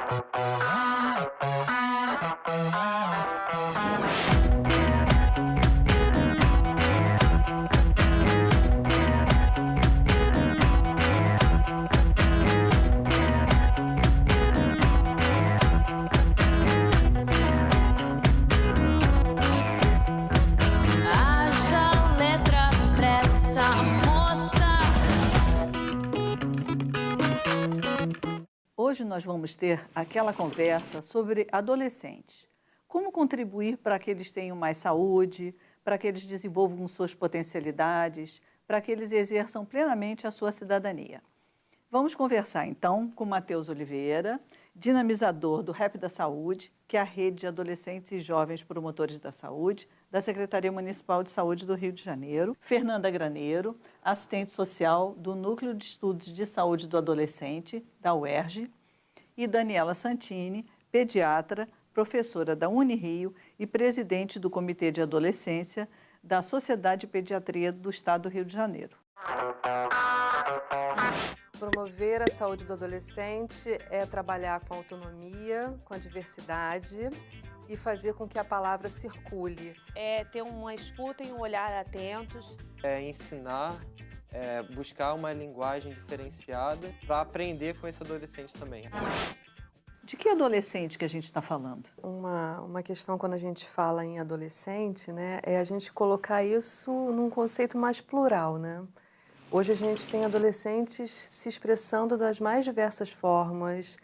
Haja letra pra essa moça. Hoje nós vamos ter aquela conversa sobre adolescentes. Como contribuir para que eles tenham mais saúde, para que eles desenvolvam suas potencialidades, para que eles exerçam plenamente a sua cidadania. Vamos conversar então com Matheus Oliveira, dinamizador do Rap da Saúde, que é a rede de adolescentes e jovens promotores da saúde, da Secretaria Municipal de Saúde do Rio de Janeiro, Fernanda Graneiro, assistente social do Núcleo de Estudos de Saúde do Adolescente, da UERJ, e Daniela Santini, pediatra, professora da Unirio e presidente do Comitê de Adolescência da Sociedade de Pediatria do Estado do Rio de Janeiro. Promover a saúde do adolescente é trabalhar com autonomia, com a diversidade e fazer com que a palavra circule. É ter uma escuta e um olhar atentos. É ensinar, buscar uma linguagem diferenciada para aprender com esse adolescente também. De que adolescente que a gente está falando? Uma questão quando a gente fala em adolescente, né, é a gente colocar isso num conceito mais plural, né? Hoje a gente tem adolescentes se expressando das mais diversas formas,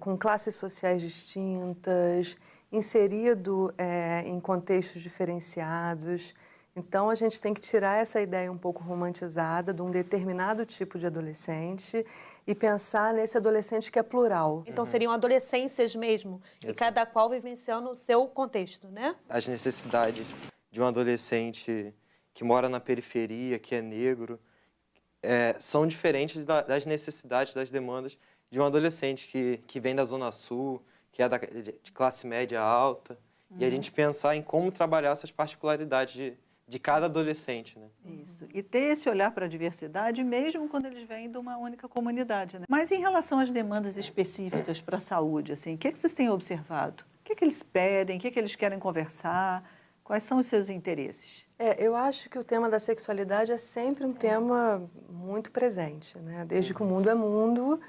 com classes sociais distintas, inserido em contextos diferenciados. Então, a gente tem que tirar essa ideia um pouco romantizada de um determinado tipo de adolescente e pensar nesse adolescente que é plural. Então, seriam adolescências mesmo, e cada qual vivenciando o seu contexto, né? As necessidades de um adolescente que mora na periferia, que é negro, são diferentes das necessidades, das demandas de um adolescente que vem da Zona Sul, que é de classe média alta, e a gente pensar em como trabalhar essas particularidades de cada adolescente, né? Isso. E ter esse olhar para a diversidade, mesmo quando eles vêm de uma única comunidade, né? Mas em relação às demandas específicas para a saúde, assim, o que vocês têm observado? O que eles pedem? O que eles querem conversar? Quais são os seus interesses? Eu acho que o tema da sexualidade é sempre um tema muito presente, né? Desde que o mundo é mundo,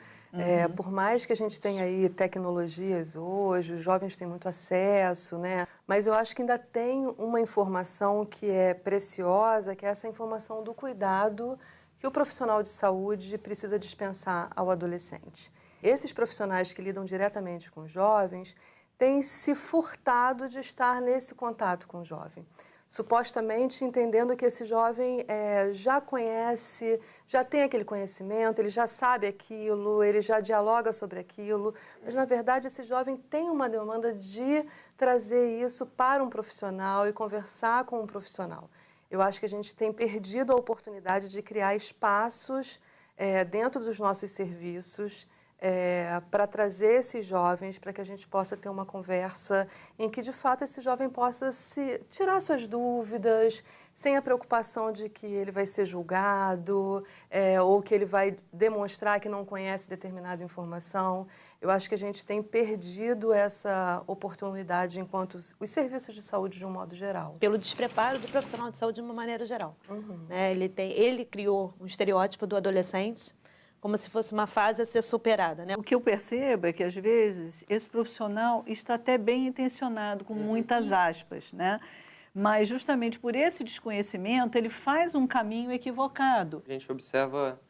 por mais que a gente tenha aí tecnologias hoje, os jovens têm muito acesso, né? Mas eu acho que ainda tem uma informação que é preciosa, que é essa informação do cuidado que o profissional de saúde precisa dispensar ao adolescente. Esses profissionais que lidam diretamente com os jovens têm se furtado de estar nesse contato com o jovem, supostamente entendendo que esse jovem já conhece, já tem aquele conhecimento, ele já sabe aquilo, ele já dialoga sobre aquilo, mas, na verdade, esse jovem tem uma demanda de trazer isso para um profissional e conversar com um profissional. Eu acho que a gente tem perdido a oportunidade de criar espaços dentro dos nossos serviços para trazer esses jovens, para que a gente possa ter uma conversa em que, de fato, esse jovem possa tirar suas dúvidas, sem a preocupação de que ele vai ser julgado ou que ele vai demonstrar que não conhece determinada informação. Eu acho que a gente tem perdido essa oportunidade enquanto os serviços de saúde de um modo geral. Pelo despreparo do profissional de saúde de uma maneira geral. Né? Ele criou um estereótipo do adolescente como se fosse uma fase a ser superada, né? O que eu percebo é que, às vezes, esse profissional está até bem intencionado, com muitas aspas, né? Mas, justamente por esse desconhecimento, ele faz um caminho equivocado. A gente observa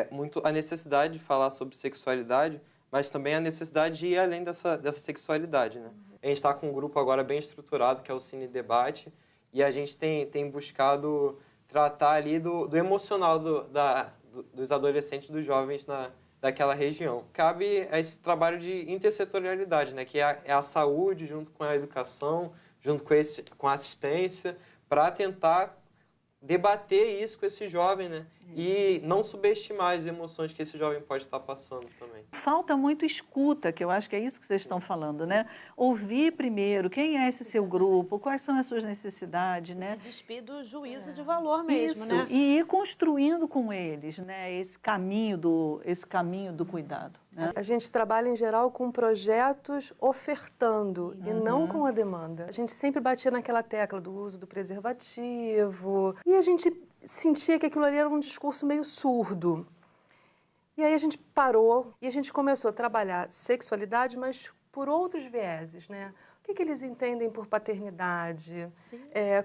muito a necessidade de falar sobre sexualidade, mas também a necessidade de ir além dessa sexualidade, né? A gente está com um grupo agora bem estruturado, que é o Cine Debate, e a gente tem buscado tratar ali do emocional dos adolescentes, dos jovens daquela região. Cabe a esse trabalho de intersetorialidade, né, que é a saúde junto com a educação, junto com a assistência, para tentar debater isso com esse jovem, né? E não subestimar as emoções que esse jovem pode estar passando também. Falta muito escuta, que eu acho que é isso que vocês estão falando, né? Ouvir primeiro quem é esse seu grupo, quais são as suas necessidades, né? Se despir do juízo de valor mesmo, isso, né? E ir construindo com eles, né? Esse caminho do cuidado. né? A gente trabalha, em geral, com projetos ofertando e não com a demanda. A gente sempre batia naquela tecla do uso do preservativo e a gente sentia que aquilo ali era um discurso meio surdo. E aí a gente parou e a gente começou a trabalhar sexualidade, mas por outros vieses, né? O que eles entendem por paternidade?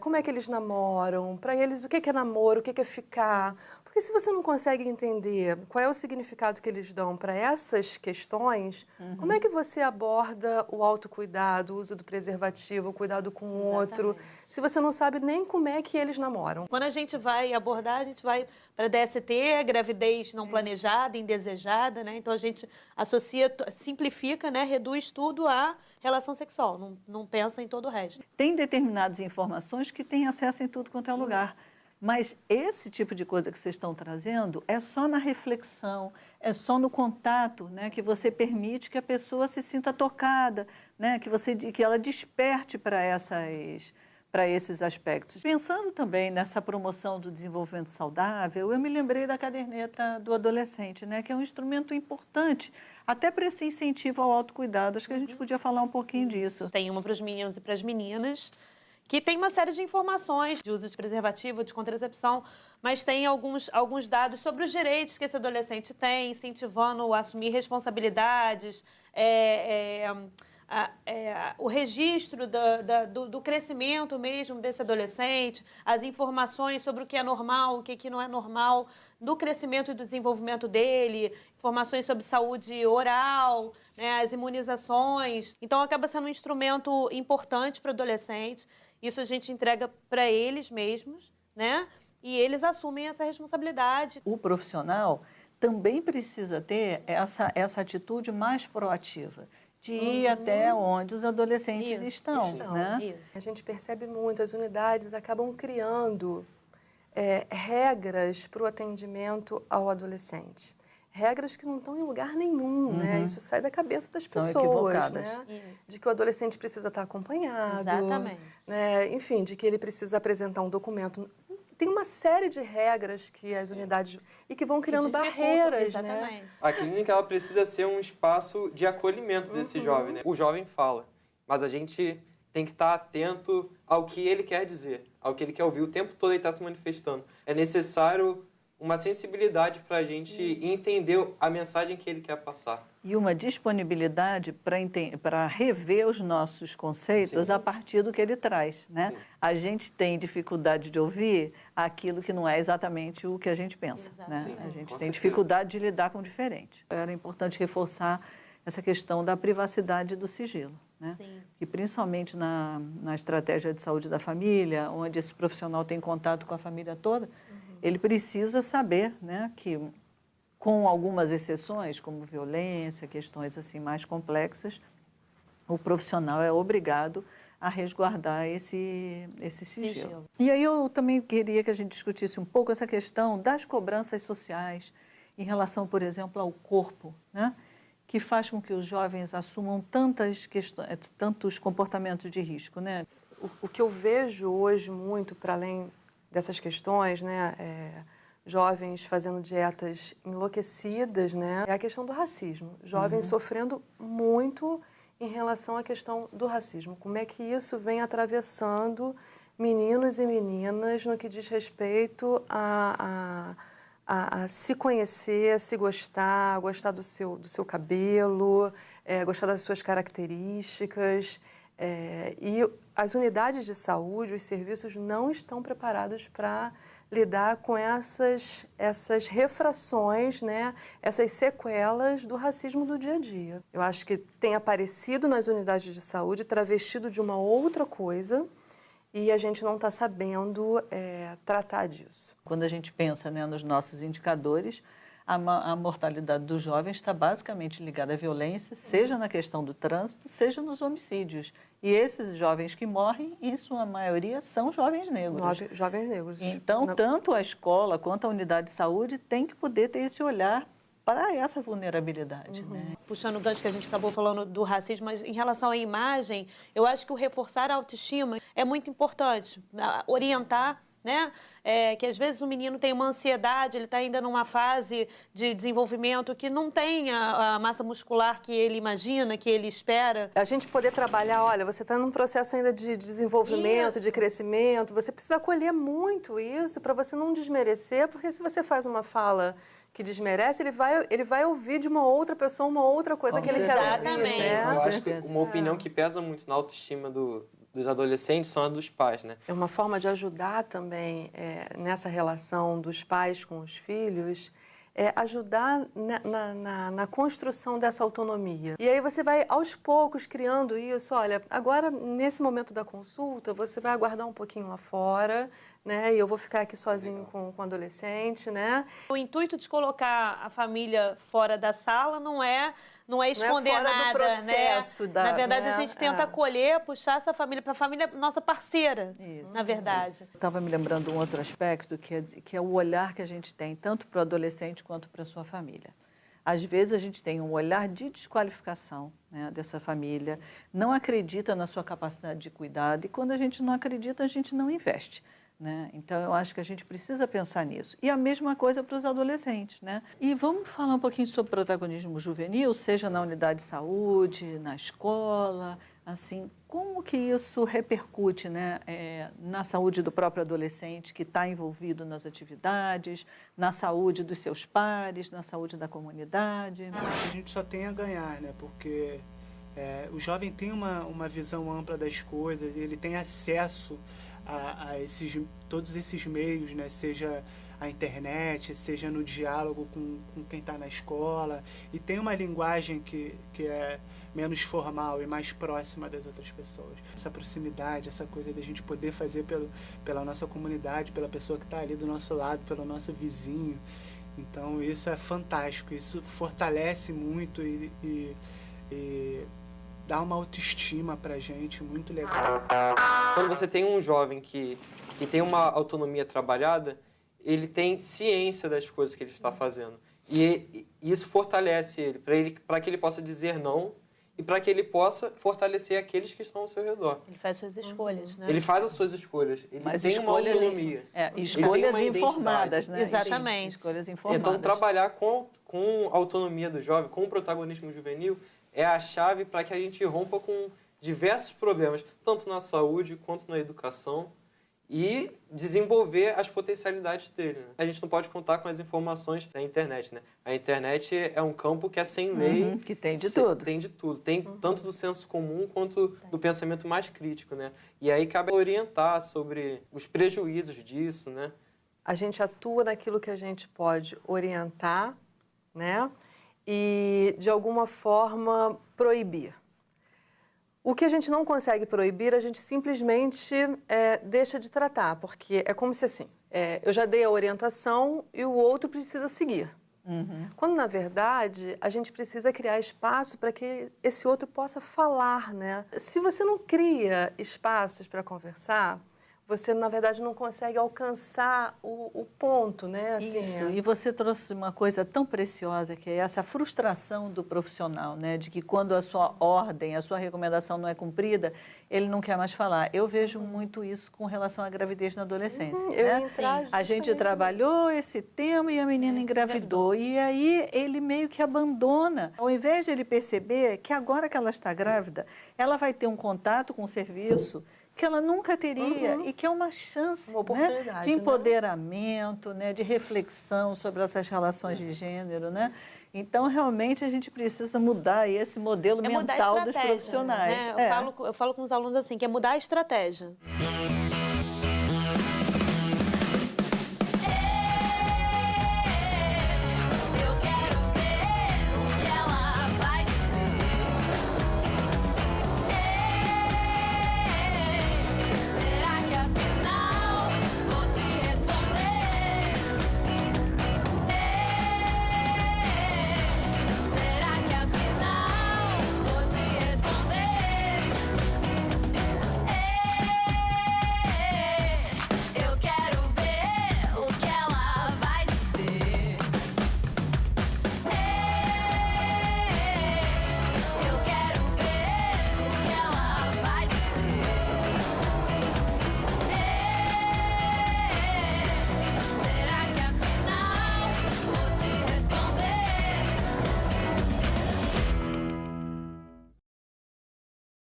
Como é que eles namoram? Para eles, o que é namoro? O que é ficar? Porque se você não consegue entender qual é o significado que eles dão para essas questões, como é que você aborda o autocuidado, o uso do preservativo, o cuidado com o outro, se você não sabe nem como é que eles namoram? Quando a gente vai abordar, a gente vai para DST, gravidez não planejada, indesejada, né? Então a gente associa, simplifica, né? Reduz tudo à relação sexual, não pensa em todo o resto. Tem determinadas informações que têm acesso em tudo quanto é lugar. Mas esse tipo de coisa que vocês estão trazendo é só na reflexão, é só no contato, né, que você permite que a pessoa se sinta tocada, né, que ela desperte para esses aspectos. Pensando também nessa promoção do desenvolvimento saudável, eu me lembrei da caderneta do adolescente, né, que é um instrumento importante, até para esse incentivo ao autocuidado. Acho que a gente podia falar um pouquinho disso. Tem uma para os meninos e para as meninas, que tem uma série de informações de uso de preservativo, de contracepção, mas tem alguns dados sobre os direitos que esse adolescente tem, incentivando a assumir responsabilidades, o registro do crescimento mesmo desse adolescente, as informações sobre o que é normal, o que não é normal, do crescimento e do desenvolvimento dele, informações sobre saúde oral, né, as imunizações. Então, acaba sendo um instrumento importante para o adolescente. Isso a gente entrega para eles mesmos, né? E eles assumem essa responsabilidade. O profissional também precisa ter essa atitude mais proativa, de ir até onde os adolescentes estão. Né? Isso. A gente percebe muito, as unidades acabam criando regras para o atendimento ao adolescente. Regras que não estão em lugar nenhum, né? Isso sai da cabeça das São pessoas, equivocadas. né? Isso. De que o adolescente precisa estar acompanhado. Exatamente. Né? Enfim, de que ele precisa apresentar um documento. Tem uma série de regras que as unidades... E que vão criando barreiras, exatamente. né? A clínica ela precisa ser um espaço de acolhimento desse jovem, né? O jovem fala, mas a gente tem que estar atento ao que ele quer dizer, ao que ele quer ouvir. O tempo todo ele está se manifestando. É necessário uma sensibilidade para a gente entender a mensagem que ele quer passar. E uma disponibilidade para rever os nossos conceitos a partir do que ele traz, né? A gente tem dificuldade de ouvir aquilo que não é exatamente o que a gente pensa, né? Sim, A gente com tem certeza. dificuldade de lidar com o diferente. Era importante reforçar essa questão da privacidade do sigilo, né? Sim. E principalmente na estratégia de saúde da família, onde esse profissional tem contato com a família toda, ele precisa saber, né, que com algumas exceções, como violência, questões assim mais complexas, o profissional é obrigado a resguardar esse sigilo. E aí eu também queria que a gente discutisse um pouco essa questão das cobranças sociais em relação, por exemplo, ao corpo, né, que faz com que os jovens assumam tantos comportamentos de risco, né? O que eu vejo hoje muito, para além dessas questões, né, jovens fazendo dietas enlouquecidas, né, é a questão do racismo. Jovens sofrendo muito em relação à questão do racismo. Como é que isso vem atravessando meninos e meninas no que diz respeito a se conhecer, a se gostar, gostar do seu cabelo, gostar das suas características. E as unidades de saúde, os serviços não estão preparados para lidar com essas refrações, né, essas sequelas do racismo do dia a dia. Eu acho que tem aparecido nas unidades de saúde travestido de uma outra coisa e a gente não está sabendo tratar disso. Quando a gente pensa, né, nos nossos indicadores, a mortalidade dos jovens está basicamente ligada à violência, seja na questão do trânsito, seja nos homicídios. E esses jovens que morrem, em sua maioria, são jovens negros. Jovens negros. Então, tanto a escola quanto a unidade de saúde tem que poder ter esse olhar para essa vulnerabilidade. Né? Puxando o gancho que a gente acabou falando do racismo, mas em relação à imagem, eu acho que o reforçar a autoestima é muito importante. Orientar né? Que às vezes o menino tem uma ansiedade, ele está ainda numa fase de desenvolvimento que não tem a massa muscular que ele imagina, que ele espera. A gente poder trabalhar, olha, você está num processo ainda de desenvolvimento, Isso. de crescimento, você precisa acolher muito isso para você não desmerecer, porque se você faz uma fala que desmerece, ele vai ouvir de uma outra pessoa uma outra coisa que ele quer ouvir. Exatamente. Né? Eu acho que uma opinião que pesa muito na autoestima dos adolescentes são a dos pais, né? É uma forma de ajudar também nessa relação dos pais com os filhos, ajudar na construção dessa autonomia. E aí você vai, aos poucos, criando isso. Olha, agora, nesse momento da consulta, você vai aguardar um pouquinho lá fora, né? E eu vou ficar aqui sozinho com o adolescente, né? O intuito de colocar a família fora da sala não é esconder fora do nada, processo né? da- Na verdade, né? a gente tenta acolher, puxar essa família para a família nossa parceira, Isso, na verdade. Estava me lembrando um outro aspecto, que é o olhar que a gente tem, tanto para o adolescente quanto para a sua família. Às vezes, a gente tem um olhar de desqualificação, né, dessa família, não acredita na sua capacidade de cuidado, e quando a gente não acredita, a gente não investe. Né? Então, eu acho que a gente precisa pensar nisso. E a mesma coisa para os adolescentes. Né? E vamos falar um pouquinho sobre protagonismo juvenil, seja na unidade de saúde, na escola, assim, como que isso repercute, né, na saúde do próprio adolescente que está envolvido nas atividades, na saúde dos seus pares, na saúde da comunidade? A gente só tem a ganhar, né? Porque o jovem tem uma visão ampla das coisas, ele tem acesso a todos esses meios, né? Seja a internet, seja no diálogo com quem está na escola, e tem uma linguagem que é menos formal e mais próxima das outras pessoas. Essa proximidade, essa coisa de a gente poder fazer pela nossa comunidade, pela pessoa que está ali do nosso lado, pelo nosso vizinho. Então isso é fantástico, isso fortalece muito e dá uma autoestima pra gente muito legal. Quando você tem um jovem que tem uma autonomia trabalhada, ele tem ciência das coisas que ele está fazendo. E isso fortalece ele, para que ele possa dizer não e para que ele possa fortalecer aqueles que estão ao seu redor. Ele faz suas escolhas, né? Ele faz as suas escolhas, ele Mas tem uma escolhas autonomia. Escolhas uma informadas, identidade. né? Exatamente. Escolhas informadas. Então, trabalhar com a autonomia do jovem, com o protagonismo juvenil, é a chave para que a gente rompa com diversos problemas, tanto na saúde quanto na educação, e desenvolver as potencialidades dele. Né? A gente não pode contar com as informações da internet. Né? A internet é um campo que é sem lei. Que tem de tudo. Tem de tudo. Tem tanto do senso comum quanto do pensamento mais crítico. Né? E aí cabe orientar sobre os prejuízos disso. Né? A gente atua naquilo que a gente pode orientar, né? E, de alguma forma, proibir. O que a gente não consegue proibir, a gente simplesmente deixa de tratar, porque é como se assim, eu já dei a orientação e o outro precisa seguir. Quando, na verdade, a gente precisa criar espaço para que esse outro possa falar, né? Se você não cria espaços para conversar, você, na verdade, não consegue alcançar o ponto, né? Assim, Isso, e você trouxe uma coisa tão preciosa, que é essa frustração do profissional, né? De que quando a sua ordem, a sua recomendação não é cumprida, ele não quer mais falar. Eu vejo muito isso com relação à gravidez na adolescência. Né? A gente trabalhou esse tema e a menina engravidou. E aí ele meio que abandona. Ao invés de ele perceber que agora que ela está grávida, ela vai ter um contato com o serviço que ela nunca teria e que é uma chance, uma oportunidade, de empoderamento, né, de reflexão sobre essas relações de gênero, né? Então, realmente, a gente precisa mudar esse modelo mental dos profissionais. Né? Eu falo com os alunos assim, que é mudar a estratégia.